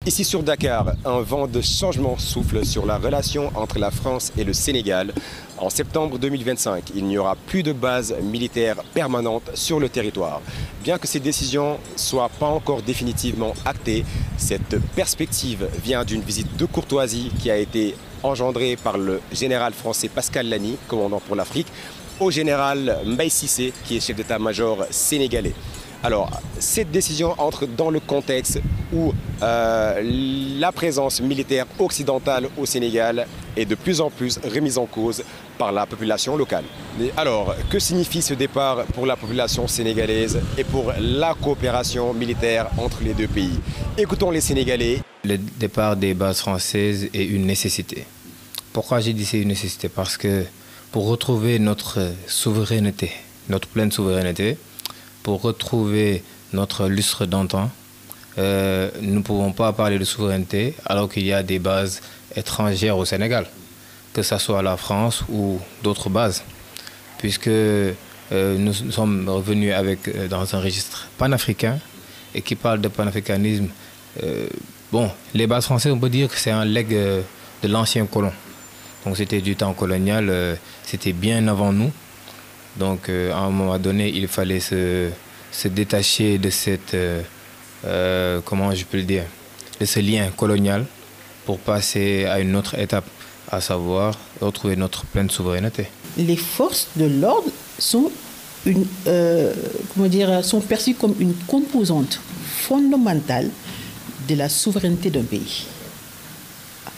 Ici sur Dakar, un vent de changement souffle sur la relation entre la France et le Sénégal. En septembre 2025, il n'y aura plus de base militaire permanente sur le territoire. Bien que ces décisions ne soient pas encore définitivement actées, cette perspective vient d'une visite de courtoisie qui a été engendrée par le général français Pascal Lany, commandant pour l'Afrique, au général Mbaye Cissé, qui est chef d'état-major sénégalais. Alors, cette décision entre dans le contexte où la présence militaire occidentale au Sénégal est de plus en plus remise en cause par la population locale. Alors, que signifie ce départ pour la population sénégalaise et pour la coopération militaire entre les deux pays? Écoutons les Sénégalais. Le départ des bases françaises est une nécessité. Pourquoi j'ai dit c'est une nécessité? Parce que pour retrouver notre souveraineté, notre pleine souveraineté, pour retrouver notre lustre d'antan, nous ne pouvons pas parler de souveraineté alors qu'il y a des bases étrangères au Sénégal, que ce soit la France ou d'autres bases, puisque nous sommes revenus dans un registre panafricain et qui parle de panafricanisme. Bon, les bases françaises, on peut dire que c'est un legs de l'ancien colon. Donc c'était du temps colonial, c'était bien avant nous. Donc à un moment donné, il fallait se détacher de cette, comment je peux le dire, de ce lien colonial pour passer à une autre étape, à savoir retrouver notre pleine souveraineté. Les forces de l'ordre sont, sont perçues comme une composante fondamentale de la souveraineté d'un pays.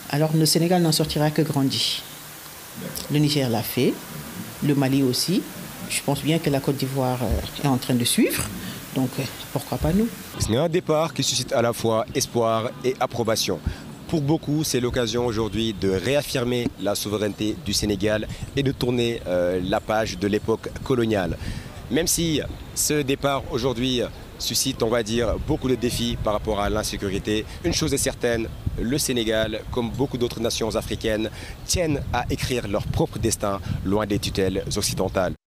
Alors le Sénégal n'en sortira que grandi. Le Niger l'a fait, le Mali aussi. Je pense bien que la Côte d'Ivoire est en train de suivre, donc pourquoi pas nous? C'est un départ qui suscite à la fois espoir et approbation. Pour beaucoup, c'est l'occasion aujourd'hui de réaffirmer la souveraineté du Sénégal et de tourner la page de l'époque coloniale. Même si ce départ aujourd'hui suscite, on va dire, beaucoup de défis par rapport à l'insécurité, une chose est certaine, le Sénégal, comme beaucoup d'autres nations africaines, tiennent à écrire leur propre destin loin des tutelles occidentales.